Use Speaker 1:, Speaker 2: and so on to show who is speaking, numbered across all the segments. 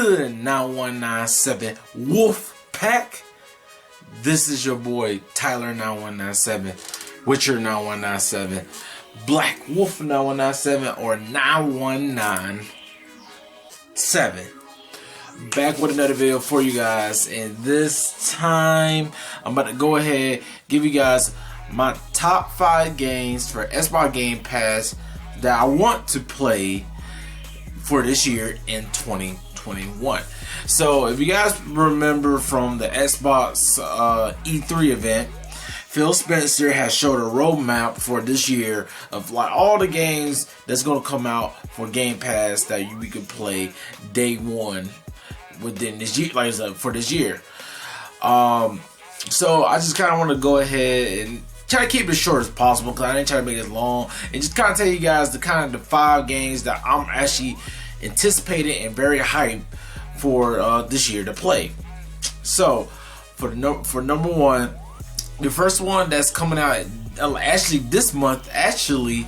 Speaker 1: good 9197 wolfpack? This is your boy Tyler 9197, Witcher 9197, Black Wolf 9197, or 9197. Back with another video for you guys, and this time I'm about to go ahead give you guys my top 5 games for Xbox Game Pass that I want to play for this year in 2021. So if you guys remember from the Xbox E3 event, Phil Spencer has showed a roadmap for this year of like all the games that's going to come out for Game Pass that we could play day one within this year, like for this year. So I just kind of want to go ahead and try to keep it as short as possible because I didn't try to make it long, and just kind of tell you guys the 5 games that I'm actually anticipating and very hyped for this year to play. So for number one, the first one that's coming out actually this month actually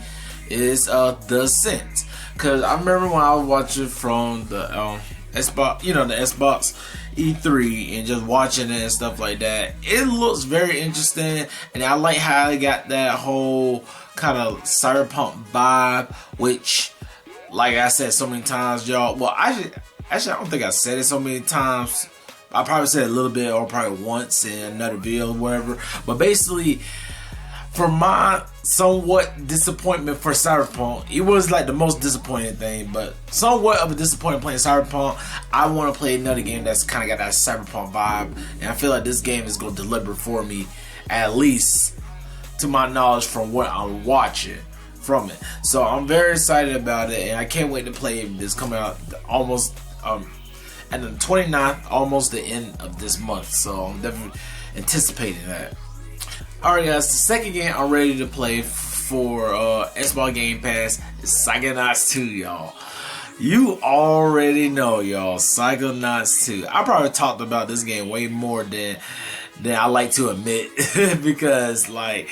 Speaker 1: is The Ascent, because I remember when I was watching from the Xbox, the Xbox E3 and just watching it and stuff like that. It looks very interesting, and I like how they got that whole kind of cyberpunk vibe, which, like I said so many times, y'all. Well, actually, I don't think I said it so many times. I probably said it a little bit or probably once in another video or whatever. But basically, for my somewhat disappointment for Cyberpunk, it was like the most disappointing thing, but somewhat of a disappointment playing Cyberpunk. I want to play another game that's kind of got that Cyberpunk vibe, and I feel like this game is going to deliver for me, at least to my knowledge from what I'm watching from it. So I'm very excited about it, and I can't wait to play it. This coming out almost and the 29th, almost the end of this month, so I'm definitely anticipating that. Alright guys, the second game I'm ready to play for Xbox Game Pass is Psychonauts 2, y'all. You already know, y'all, Psychonauts 2. I probably talked about this game way more than I like to admit because, like,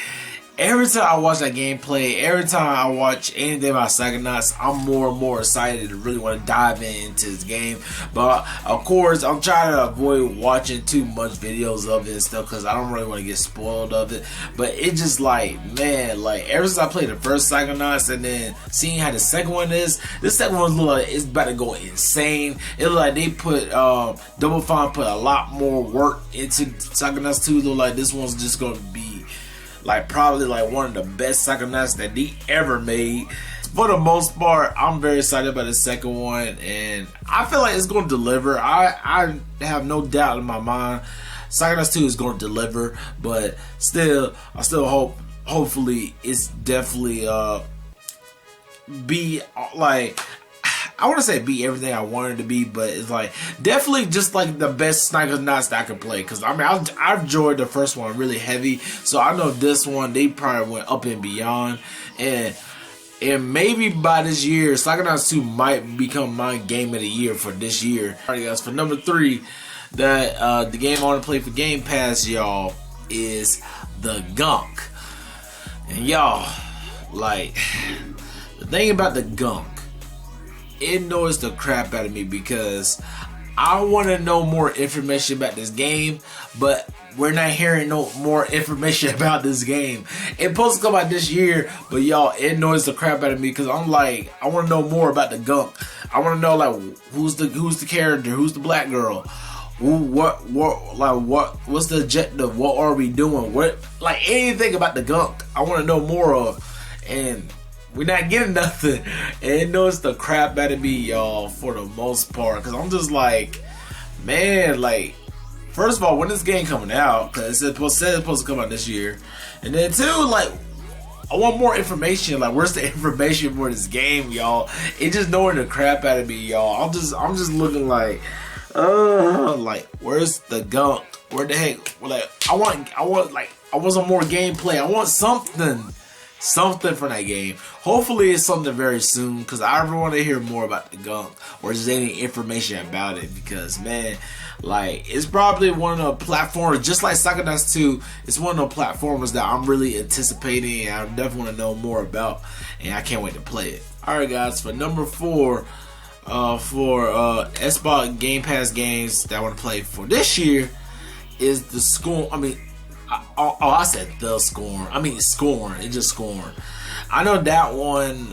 Speaker 1: every time I watch that gameplay, every time I watch anything about Psychonauts, I'm more and more excited to really want to dive into this game. But of course, I'm trying to avoid watching too much videos of it and stuff because I don't really want to get spoiled of it. But it just like, man, like ever since I played the first Psychonauts and then seeing how the second one is, this second one look like it's about to go insane. It look like they put Double Fine put a lot more work into Psychonauts 2. Look like this one's just gonna be like probably like one of the best Psychonauts that they ever made. For the most part, I'm very excited about the second one, and I feel like it's going to deliver. I have no doubt in my mind Psychonauts 2 is going to deliver, but still, I still hopefully it's definitely be like, I want to say be everything I wanted to be, but it's like definitely just like the best Psychonauts that I could play. Because I mean, I've enjoyed the first one really heavy, so I know this one they probably went up and beyond, and maybe by this year, Psychonauts 2 might become my game of the year for this year. Alright guys, for number 3, that the game I want to play for Game Pass, y'all, is The Gunk. And y'all, like, the thing about The Gunk, it annoys the crap out of me because I want to know more information about this game, but we're not hearing no more information about this game. It's supposed to come out this year, but y'all, it annoys the crap out of me because I'm like, I want to know more about the Gunk. I want to know like who's the character, who's the black girl, what's the objective, what are we doing, what, like anything about the Gunk I want to know more of, and we're not getting nothing. And it annoys the crap out of me, y'all, for the most part, because I'm just like, man, like, first of all, when is this game coming out? Because it's supposed to come out this year. And then two, like, I want more information. Like, where's the information for this game, y'all? It just annoying the crap out of me, y'all. I'm just looking like, where's the Gunk? Where the heck? Like, I want some more gameplay. I want something from that game. Hopefully it's something very soon, because I really want to hear more about the Gunk or just any information about it, because man, like, it's probably one of the platforms, just like Psychonauts 2, it's one of the platformers that I'm really anticipating and I definitely want to know more about, and I can't wait to play it. Alright guys, for number 4, for Xbox Game Pass games that I want to play for this year is the Scorn. I mean, I said the Scorn. I mean Scorn. It's just Scorn. I know that one.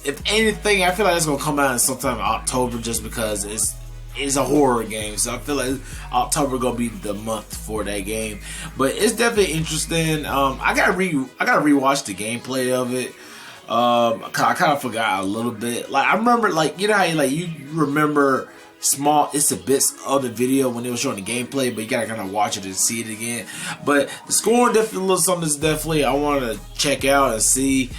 Speaker 1: If anything, I feel like it's gonna come out in sometime in October, just because it's a horror game. So I feel like October gonna be the month for that game. But it's definitely interesting. I gotta rewatch the gameplay of it. I kind of forgot a little bit. Like I remember, like you know how you remember small it's a bits of the video when they were showing the gameplay, but you gotta kind of watch it and see it again. But the Scorn definitely looks something that's definitely I want to check out and see.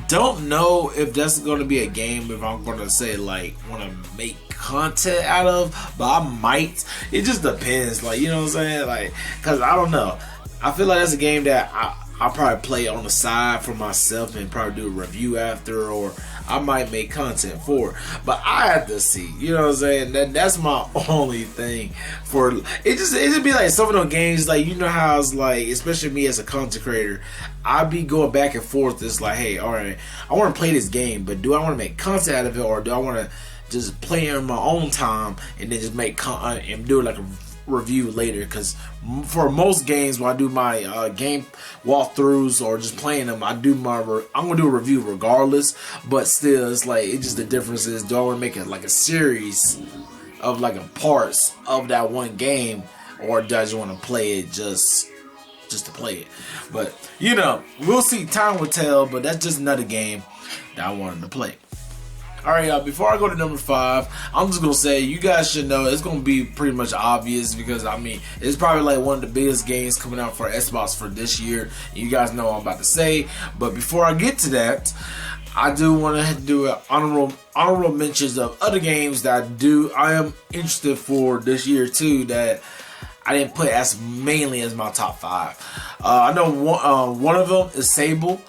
Speaker 1: Don't know if that's going to be a game if I'm going to say like want to make content out of, but I might. It just depends, like you know what I'm saying, like because I don't know. I feel like that's a game that I'll probably play on the side for myself and probably do a review after, or I might make content for it. But I have to see, you know what I'm saying? That's my only thing for it. Just be like some of those games, like you know how it's like, especially me as a content creator, I be going back and forth. It's like, hey, all right, I want to play this game, but do I want to make content out of it, or do I want to just play it in my own time and then just make and do like a review later? Because for most games when I do my game walkthroughs or just playing them, I'm gonna do a review regardless, but still it's like it's just the difference is, do I want to make it like a series of like a parts of that one game, or do I just want to play it just to play it? But you know, we'll see, time will tell. But that's just another game that I wanted to play. Alright, y'all, before I go to number 5, I'm just going to say, you guys should know, it's going to be pretty much obvious, because, I mean, it's probably like one of the biggest games coming out for Xbox for this year. You guys know what I'm about to say. But before I get to that, I do want to do an honorable mentions of other games that I am interested for this year, too, that I didn't put as mainly as my top 5. I know one of them is Sable.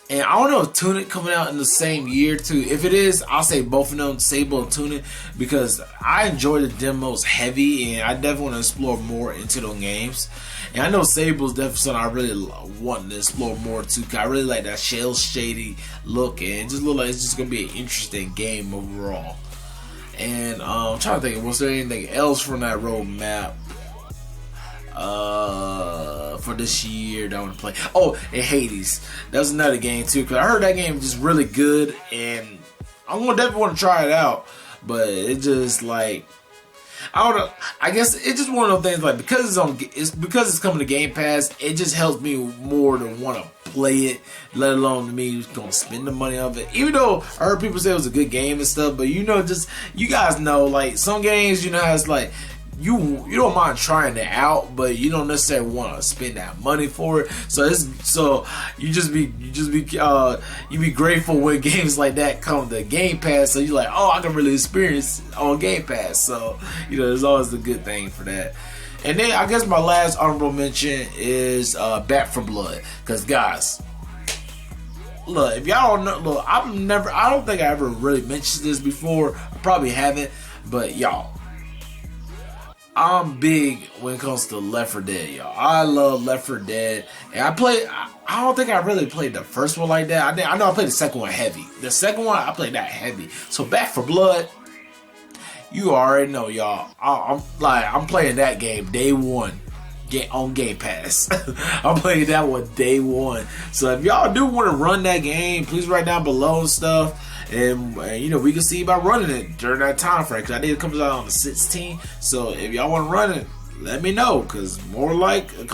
Speaker 1: And I don't know if Tunic coming out in the same year too. If it is, I'll say both of them, Sable and Tunic, because I enjoy the demos heavy, and I definitely want to explore more into those games. And I know Sable is definitely something I really want to explore more too, because I really like that shell shady look, and it just look like it's just gonna be an interesting game overall. And I'm trying to think, was there anything else from that roadmap for this year that I want to play? Oh, and Hades. That was another game too, because I heard that game is just really good, and I'm gonna definitely want to try it out. But it just like, I don't know, I guess it's just one of those things, like because it's coming to Game Pass, it just helps me more to want to play it, let alone me who's gonna spend the money of it. Even though I heard people say it was a good game and stuff, but you know, just you guys know, like some games, you know how it's like, you don't mind trying it out, but you don't necessarily want to spend that money for it. So you be grateful when games like that come to Game Pass. So you're like, oh, I can really experience on Game Pass. So you know, there's always a good thing for that. And then I guess my last honorable mention is Back 4 Blood, because guys, look, if y'all don't know, look, I don't think I ever really mentioned this before. I probably haven't, but y'all, I'm big when it comes to Left 4 Dead, y'all. I love Left 4 Dead, and I don't think I really played the first one like that. I know I played the second one heavy. The second one, I played that heavy. So Back 4 Blood, you already know, y'all. I'm playing that game day one on Game Pass. I'm playing that one day one. So if y'all do want to run that game, please write down below and stuff. And you know, we can see about running it during that time frame, because I think it comes out on the 16th. So if y'all want to run it, let me know, because more likely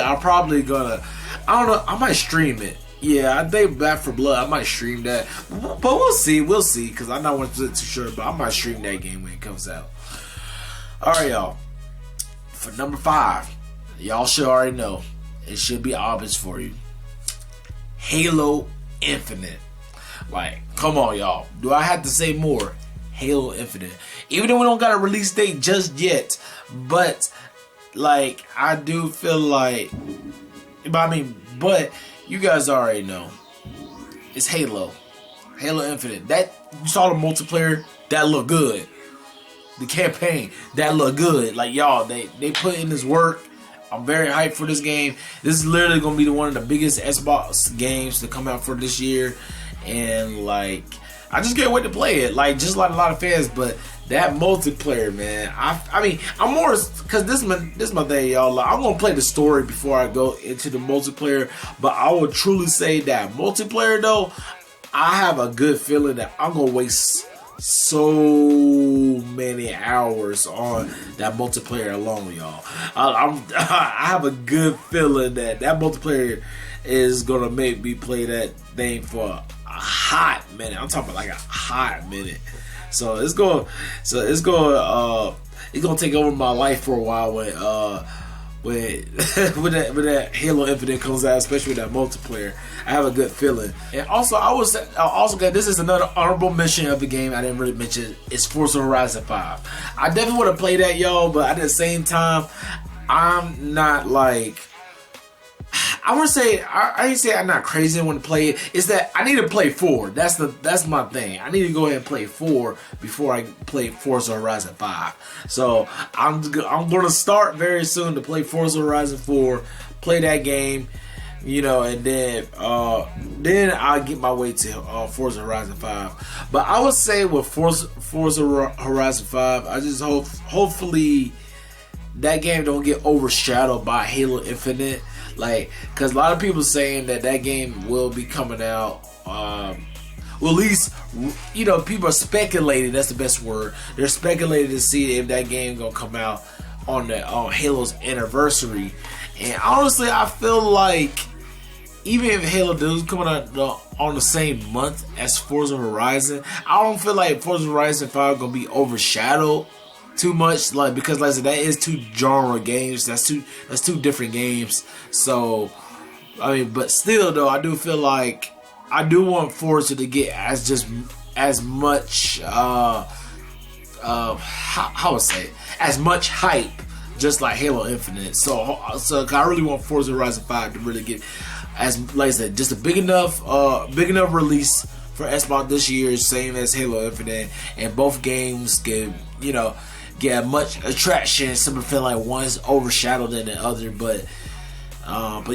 Speaker 1: I'm probably gonna, I don't know, I might stream it. Yeah, I think Back 4 Blood, I might stream that, but we'll see, because I'm not 100% too sure, but I might stream that game when it comes out. Alright, y'all, for number 5, y'all should already know, it should be obvious for you, Halo Infinite. Like, come on, y'all. Do I have to say more? Halo Infinite. Even though we don't got a release date just yet, but like, I do feel like, but you guys already know, it's Halo Infinite. That, you saw the multiplayer, that looked good. The campaign, that looked good. Like, y'all, they put in this work. I'm very hyped for this game. This is literally going to be one of the biggest Xbox games to come out for this year. and like I just can't wait to play it. Like just like a lot of fans, but that multiplayer, man. I mean, I'm more because this is my thing, y'all. Like, I'm gonna play the story before I go into the multiplayer. But I will truly say that multiplayer, though, I have a good feeling that I'm gonna waste so many hours on that multiplayer alone, y'all. I have a good feeling that multiplayer is gonna make me play that thing for a hot minute. I'm talking about like a hot minute. So it's gonna take over my life for a while when that Halo Infinite comes out, especially with that multiplayer. I have a good feeling. And also, this is another honorable mention of the game I didn't really mention. It's Forza Horizon 5. I definitely want to play that, y'all, but at the same time, I'm not like, I want to say, I ain't say I'm not crazy and want to play it. It's that I need to play 4. That's my thing. I need to go ahead and play 4 before I play Forza Horizon 5. So I'm going to start very soon to play Forza Horizon 4, play that game, you know, and then I'll get my way to Forza Horizon 5. But I would say with Forza Horizon 5, I just hopefully that game don't get overshadowed by Halo Infinite. Like, because a lot of people saying that game will be coming out. Well, at least, you know, people are speculating. That's the best word. They're speculating to see if that game gonna come out on Halo's anniversary. And honestly, I feel like even if Halo does come out on the same month as Forza Horizon, I don't feel like Forza Horizon 5 gonna be overshadowed too much, like, because like I said, that is 2 genre games. That's two different games. So I mean, but still though, I do feel like I do want Forza to get as much how would say it? As much hype, just like Halo Infinite. So I really want Forza Horizon 5 to really get, as like I said, just a big enough release for Xbox this year, same as Halo Infinite, and both games get much attraction. Some feel like one's overshadowed than the other, but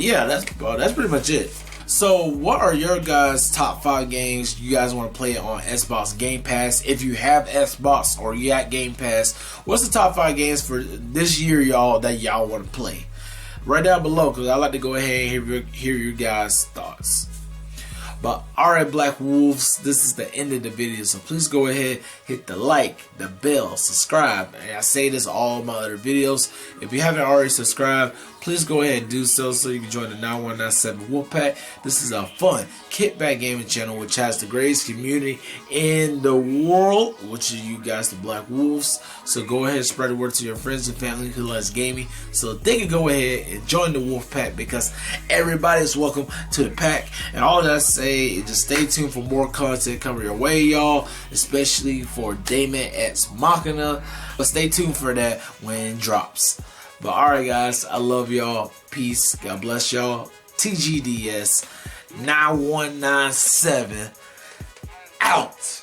Speaker 1: yeah, that's pretty much it. So what are your guys' top 5 games you guys want to play on Xbox Game Pass? If you have Xbox or you got Game Pass, what's the top 5 games for this year, y'all, that y'all want to play? Right down below, because I like to go ahead and hear your guys' thoughts. But alright, Black Wolves, this is the end of the video, so please go ahead, hit the like, the bell, subscribe. And I say this all my other videos. If you haven't already subscribed, please go ahead and do so you can join the 9197 Wolfpack. This is a fun kickback gaming channel which has the greatest community in the world, which is you guys, the Black Wolves. So go ahead and spread the word to your friends and family who loves gaming, so they can go ahead and join the Wolfpack, because everybody is welcome to the pack. And all that I say is just stay tuned for more content coming your way, y'all, especially for Damon X Machina. But stay tuned for that when it drops. But alright guys, I love y'all. Peace. God bless y'all. TGDS 9197 out.